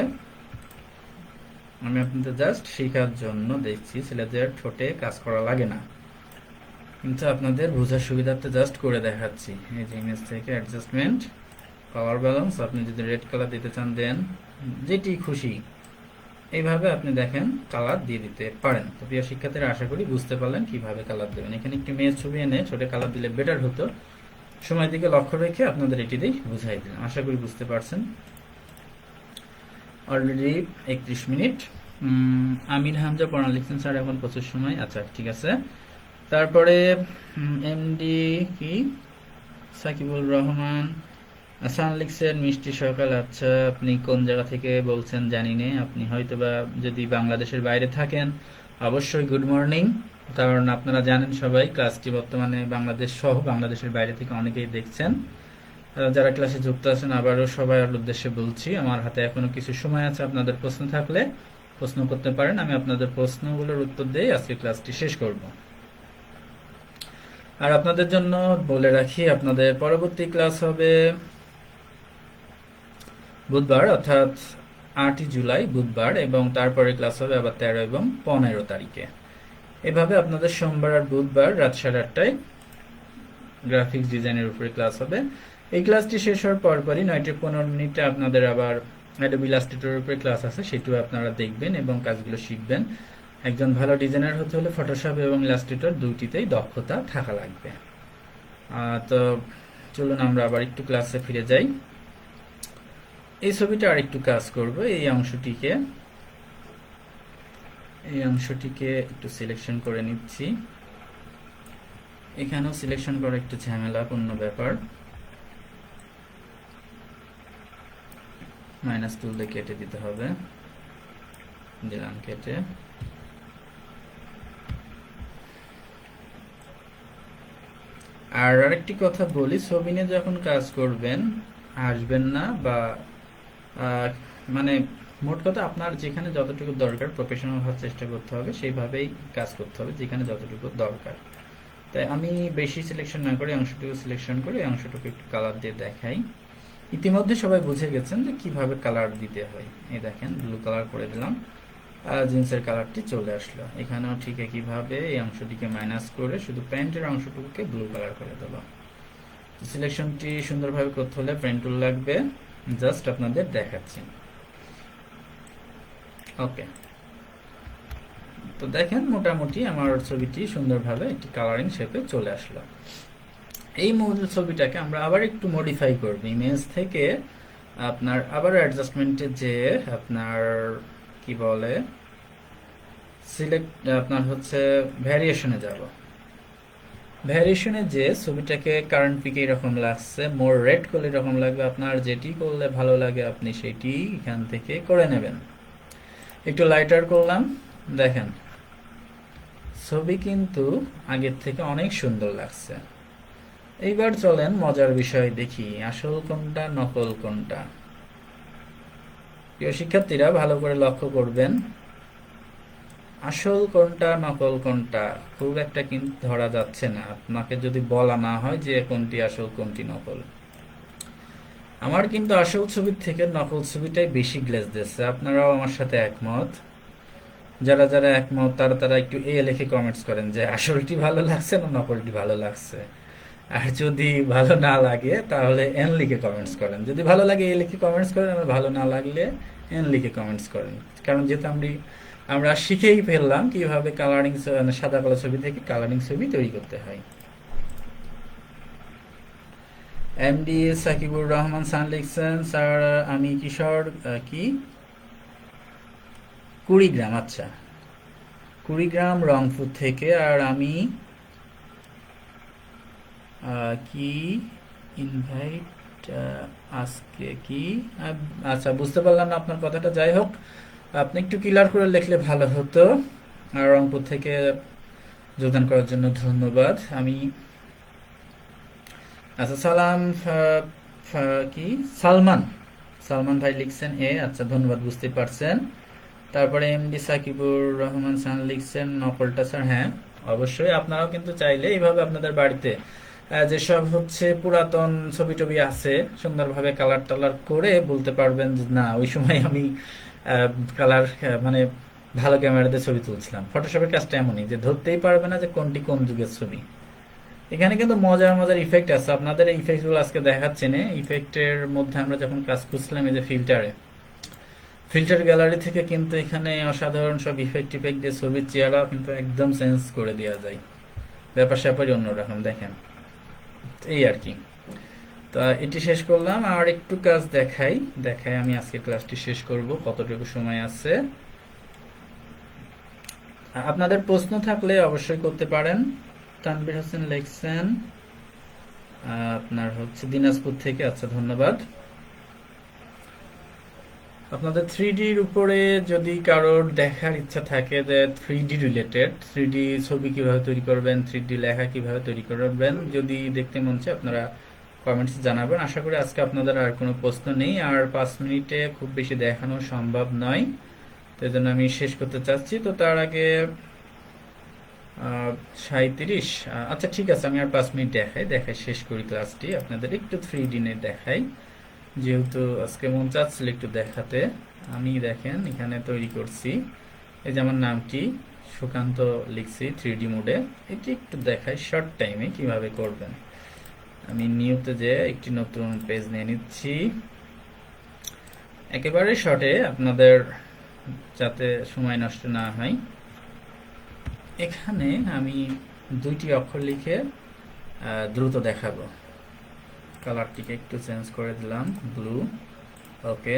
আমি আপনাদের জাস্ট শেখার জন্য দেখছি, ছেলেদের ঠোঁটে কাজ করা লাগে না, কিন্তু আপনাদের বোঝার সুবিধার্থে জাস্ট করে দেখাচ্ছি। এই যে ইমেজ থেকে অ্যাডজাস্টমেন্ট, কালার ব্যালেন্স, আপনি যদি রেড কালার দিতে চান দেন, যেটি খুশি এইভাবে আপনি দেখেন কালার দিয়ে দিতে পারেন। তো প্রিয় শিক্ষার্থীরা, আশা করি বুঝতে পারলেন কিভাবে কালার দেবেন। এখানে একটি মেয়ের ছবি এনে ছোটে কালার দিলে বেটার হতো। সময় দিকে লক্ষ্য রেখে আপনাদের এটিতেই বুঝাই দিলাম, আশা করি বুঝতে পারছেন। Already 31 minute. আমির হামজা পড়া লিখছেন স্যার এখন প্রচুর সময়। আচ্ছা ঠিক আছে। তারপরে এমডি কি সাকিবুল রহমান আসসালাম লিখছেন, মিষ্টি সকাল। আচ্ছা, আপনি কোন জায়গা থেকে বলছেন জানি না। আপনি হয়তোবা যদি বাংলাদেশের বাইরে থাকেন, অবশ্যই গুড মর্নিং, কারণ আপনারা জানেন সবাই ক্লাসটি বর্তমানে বাংলাদেশ সহ বাংলাদেশের বাইরে থেকে অনেকেই দেখছেন। যারা ক্লাসে যুক্ত আছেন আবারও সবার উদ্দেশ্যে বলছি, আমার হাতে এখনো কিছু সময় আছে। আপনাদের প্রশ্ন থাকলে প্রশ্ন করতে পারেন, আমি আপনাদের প্রশ্নগুলোর উত্তর দিয়ে আজকে ক্লাসটি শেষ করব। আর আপনাদের জন্য বলে রাখি, আপনাদের পরবর্তী ক্লাস হবে বুধবার, অর্থাৎ 8 জুলাই বুধবার, এবং তারপরে ক্লাস হবে আবার 13 এবং 15 তারিখে। এভাবে আপনাদের সোমবার আর বুধবার রাত 8:30টায় গ্রাফিক্স ডিজাইনের উপরে ক্লাস হবে। এই ক্লাসটি শেষ হওয়ার পরপরই 9:15 আপনাদের আবার অ্যাডোবি ইলাস্ট্রেটরের উপরে ক্লাস আছে, সেটিও আপনারা দেখবেন এবং কাজগুলো শিখবেন। একজন ভালো ডিজাইনার হতে হলে ফটোশপ এবং ইলাস্ট্রেটর দুইটিতেই দক্ষতা থাকা লাগবে। তো চলুন আমরা আবার একটু ক্লাসে ফিরে যাই। এই ছবিটা আর একটু কাজ করব। এই অংশটিকে একটু সিলেকশন করে নিচ্ছি। এখানেও সিলেকশন করা একটু ঝামেলাপূর্ণ ব্যাপার। মাইনাস টুল দিয়ে কেটে দিতে হবে। দিলাম কেটে। আর আরেকটি কথা বলি, ছবি নিয়ে যখন কাজ করবেন আসবেন না, বা মানে মোট কথা আপনার যেখানে যতটুকু দরকার প্রফেশনাল হওয়ার চেষ্টা করতে হবে, সেইভাবেই কাজ করতে হবে যেখানে যতটুকু দরকার। তাই আমি বেশি সিলেকশন না করে অংশটুকু সিলেকশন করে অংশটুকু একটু কালার দিয়ে দেখাই। ইতিমধ্যে সবাই বুঝে গেছেন যে কিভাবে কালার দিতে হয়। এই দেখেন ব্লু কালার করে দিলাম, জিন্সের কালারটি চলে আসলো। এখানেও ঠিক একইভাবে এই অংশটিকে মাইনাস করে শুধু প্যান্টের অংশটুকুকে ব্লু কালার করে দেবো। সিলেকশনটি সুন্দরভাবে করতে হলে পেন টুল লাগবে, জাস্ট আপনাদের দেখাচ্ছি। ওকে, তো দেখেন মোটামুটি আমার ছবিটি সুন্দরভাবে একটি কালারিং শেপে চলে আসলো। এই মূল ছবিটাকে আমরা আবার একটু মডিফাই করব। ইমেজ থেকে আপনার আবার অ্যাডজাস্টমেন্টে যে আপনার কি বলে সিলেক্ট, আপনার হচ্ছে ভ্যারিয়েশনে যাব। ভ্যারিয়েশনে যে ছবিটাকে কারেন্ট পিকে এরকম লাগছে, মোর রেড করলে এরকম লাগবে। আপনার যেটি করলে ভালো লাগে আপনি সেটি এখান থেকে করে নেবেন। একটু লাইটার করলাম, দেখেন ছবি কিন্তু আগের থেকে অনেক সুন্দর লাগছে। এইবার চলেন মজার বিষয় দেখি, আসল কোনটা নকল কোনটা। প্রিয় শিক্ষার্থীরা ভালো করে লক্ষ্য করবেন, আসল কোনটা নকল কোনটা খুব একটা কিন্তু ধরা যাচ্ছে না, আপনাকে যদি বলা না হয় যে কোনটি আসল কোনটি নকল। আমার কিন্তু আসল ছবির থেকে নকল ছবিটাই বেশি গ্লেজ দিচ্ছে, আপনারাও আমার সাথে একমত। যারা যারা একমত তারা তারা একটু লিখে কমেন্টস করেন যে আসলটি ভালো লাগছে না নকলটি ভালো লাগছে। আর যদি ভালো না লাগে তাহলে এন লিখে কমেন্টস করেন, যদি ভালো লাগে লিখে কমেন্টস করেন, আর ভালো না লাগলে এন লিখে কমেন্টস করেন। কারণ যেহেতু আমরা শিখেই ফেললাম কিভাবে কালারিং, সাদা কালো ছবি থেকে কালারিং ছবি তৈরি করতে হয়। এমডি সাকিবুর রহমান সান লিখছেন, স্যার আমি কিশোর কি কুড়িগ্রাম, আচ্ছা কুড়িগ্রাম রংপুর থেকে, আর আমি কি ইনভাইট আজকে কি আচ্ছা বুঝতে পারলাম না আপনার কথাটা, যাই হোক আপনি একটু ক্লিয়ার করে লিখলে ভালো হতো। আর রংপুর থেকে যোগদান করার জন্য ধন্যবাদ। আমি আচ্ছা সালাম কি সালমান, সালমান ভাই লিখছেন আচ্ছা ধন্যবাদ, বুঝতে পারছেন। তারপরে এমডি সাকিবুর রহমান সান লিখছেন নকলটা স্যার, হ্যাঁ অবশ্যই আপনারাও কিন্তু চাইলে এইভাবে আপনাদের বাড়িতে যেসব হচ্ছে পুরাতন ছবি টবি আছে সুন্দরভাবে কালার টালার করে বলতে পারবেন যে না ওই সময় আমি কালার মানে ভালো ক্যামেরাতে ছবি তুলছিলাম। ফটোশপের কাজটা এমনই যে ধরতেই পারবে না যে কোনটি কোন যুগের ছবি। এখানে কিন্তু মজার মজার ইফেক্ট আছে, আপনাদের এই ইফেক্টগুলো আজকে দেখাচ্ছি না। ইফেক্টের মধ্যে আমরা যখন কাজ করছিলাম এই যে ফিল্টার গ্যালারি থেকে কিন্তু এখানে অসাধারণ সব ইফেক্ট দিয়ে ছবির চেহারা কিন্তু একদম চেঞ্জ করে দেওয়া যায়, ব্যাপার স্যাপারই অন্যরকম দেখেন। এই আর কি। তো এটি শেষ করলাম, আর একটু কাজ দেখাই আমি আজকে ক্লাসটি শেষ করব, কতটুকু সময় আছে। আপনাদের প্রশ্ন থাকলে অবশ্যই করতে পারেন। তানভীর হোসেন লিখছেন আপনার হচ্ছে দিনাজপুর থেকে, আচ্ছা ধন্যবাদ। আপনাদের 3Dর উপরে যদি কারোর দেখার ইচ্ছা থাকে যে 3D রিলেটেড, 3D ছবি কিভাবে তৈরি করবেন, 3D লেখা কিভাবে তৈরি করবেন, যদি দেখতে মন চায় আপনারা কমেন্টস জানাবেন। আশা করি আজকে আপনাদের আর কোনো প্রশ্ন নেই, আর 5 মিনিটে খুব বেশি দেখানো সম্ভব নয়, তো এই জন্য আমি শেষ করতে চাচ্ছি। তো তার আগে 37, আচ্ছা ঠিক আছে, আমি আর 5 মিনিট দেখাই শেষ করি ক্লাসটি, আপনাদের একটু 3D নিয়ে দেখাই, যেহেতু আজকে মন চাচ্ছিল একটু দেখাতে। আমি দেখেন এখানে তৈরি করছি, এই যে আমার নামটি সুকান্ত লিখছি 3D মোডে, এটি একটু দেখাই শর্ট টাইমে কিভাবে করবেন। আমি নিউতে যে একটি নতুন পেজ নিয়ে নিচ্ছি, একেবারে শর্টে আপনাদের যাতে সময় নষ্ট না হয়। এখানে আমি 2টি অক্ষর লিখে দ্রুত দেখাবো। কালারটিকে একটু চেঞ্জ করে দিলাম ব্লু, ওকে।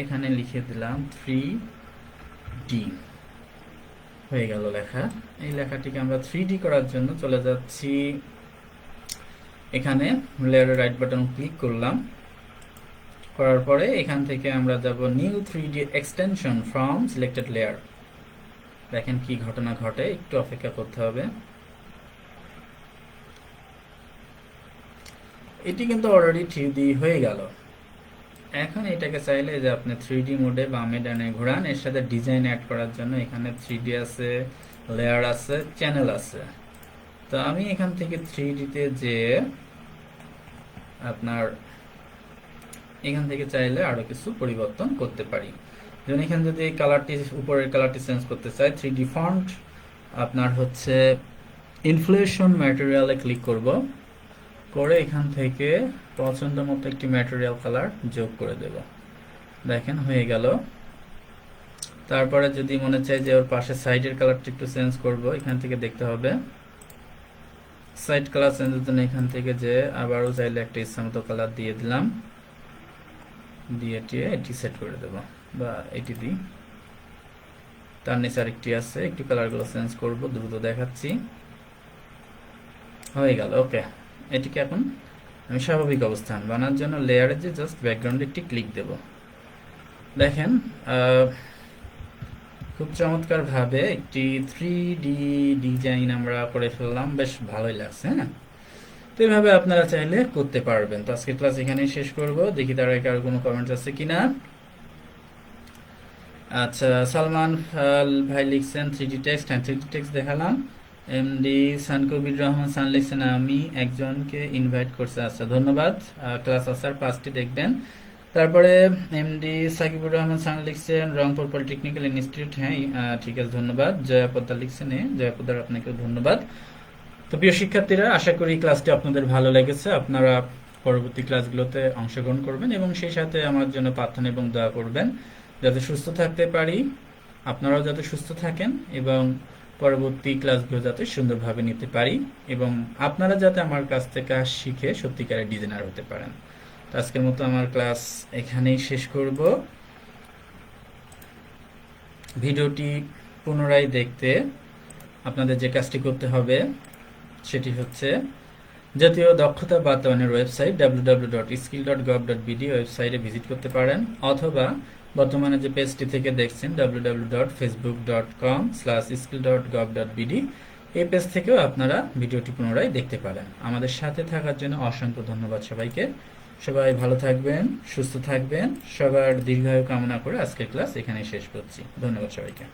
এখানে লিখে দিলাম 3D, হয়ে গেল লেখা। এই লেখাটিকে আমরা 3D করার জন্য চলে যাচ্ছি, এখানে লেয়ারের রাইট বাটন ক্লিক করলাম, করার পরে এখান থেকে আমরা যাব new 3D extension from selected layer. দেখেন কি ঘটনা ঘটে, একটু অপেক্ষা করতে হবে। এটি কিন্তু অলরেডি 3D হয়ে গেল। এখন এটাকে চাইলে যে আপনি 3D মোডে বামে ডানে ঘোরান, এর সাথে ডিজাইন অ্যাড করার জন্য এখানে 3D আছে, লেয়ার আছে, চ্যানেল আছে। তো আমি এখান থেকে 3Dতে যে আপনার এখান থেকে চাইলে আরো কিছু পরিবর্তন করতে পারি, যেমন এখানে যদি কালারটি উপরের কালারটি চেঞ্জ করতে চাই, 3D ফন্ট আপনার হচ্ছে ইনফ্লেশন ম্যাটেরিয়ালে ক্লিক করব, করে এখান থেকে পছন্দ মতো একটি ম্যাটেরিয়াল কালার যোগ করে দেব। দেখেন হয়ে গেল। তারপরে যদি মনে চাই যে ওর পাশে সাইডের কালারটা একটু চেঞ্জ করব, এখান থেকে দেখতে হবে সাইড কালার চেঞ্জের জন্য এখান থেকে যে আবারও চাইলে একটা ইচ্ছামতো কালার দিয়ে দিলাম, দিয়ে এটি সেট করে দেব, বা এটি দিই। তার নিচে আরেকটি আছে, একটু কালারগুলো চেঞ্জ করব, দ্রুত দেখাচ্ছি। হয়ে গেল, ওকে। এটিকে এখন আমি স্বাভাবিক অবস্থান বানার জন্য লেয়ারে যে জাস্ট ব্যাকগ্রাউন্ডে একটি ক্লিক দেব। দেখেন খুব চমৎকার ভাবে একটি 3D ডিজাইন আমরা করে ফেললাম, বেশ ভালোই লাগছে। হ্যাঁ, তো এইভাবে আপনারা চাইলে করতে পারবেন। তো আজকের ক্লাস এখানেই শেষ করব, দেখি তার আগে কারো কোনো কমেন্টস আছে কিনা। আচ্ছা, সালমান ভাই লিখছেন 3D টেক্সট, হ্যাঁ 3D টেক্সট দেখালাম। এমডি সানকবির রহমান সান লিখছেন আমি একজনকে ইনভাইট করছে, আচ্ছা ধন্যবাদ। ক্লাস আসার 5টি দেখবেন। তারপরে এমডি সাকিবুর রহমান সান লিখছেন রংপুর পলিটেকনিক্যাল ইনস্টিটিউট, হ্যাঁ ঠিক আছে ধন্যবাদ। জয়াপদ্দা লিখছেন জয়াপদ্দার আপনাকেও ধন্যবাদ। তো প্রিয় শিক্ষার্থীরা, আশা করি ক্লাসটি আপনাদের ভালো লেগেছে। আপনারা পরবর্তী ক্লাসগুলোতে অংশগ্রহণ করবেন এবং সেই সাথে আমার জন্য প্রার্থনা এবং দোয়া করবেন যাতে সুস্থ থাকতে পারি, আপনারাও যাতে সুস্থ থাকেন এবং পরবর্তী ক্লাসগুলো যাতে সুন্দরভাবে নিতে পারি এবং আপনারা যাতে আমার কাছ থেকে শিখে সত্যিকারের ডিজাইনার হতে পারেন। তো আজকের মতো আমার ক্লাস এখানেই শেষ করব। ভিডিওটি পুনরায় দেখতে আপনাদের যে কাজটি করতে হবে সেটি হচ্ছে জাতীয় দক্ষতা বাতায়নের ওয়েবসাইট www.skill.gov.bd ওয়েবসাইটে ভিজিট করতে পারেন, অথবা বর্তমানে যে পেজটি থেকে দেখছেন www.facebook.com/skill.gov.bd এই পেজ থেকেও আপনারা ভিডিওটি পুনরায় দেখতে পারেন। আমাদের সাথে থাকার জন্য অসংখ্য ধন্যবাদ সবাইকে। সবাই ভালো থাকবেন, সুস্থ থাকবেন, সবার দীর্ঘায়ু কামনা করে আজকের ক্লাস এখানে শেষ করছি। ধন্যবাদ সবাইকে।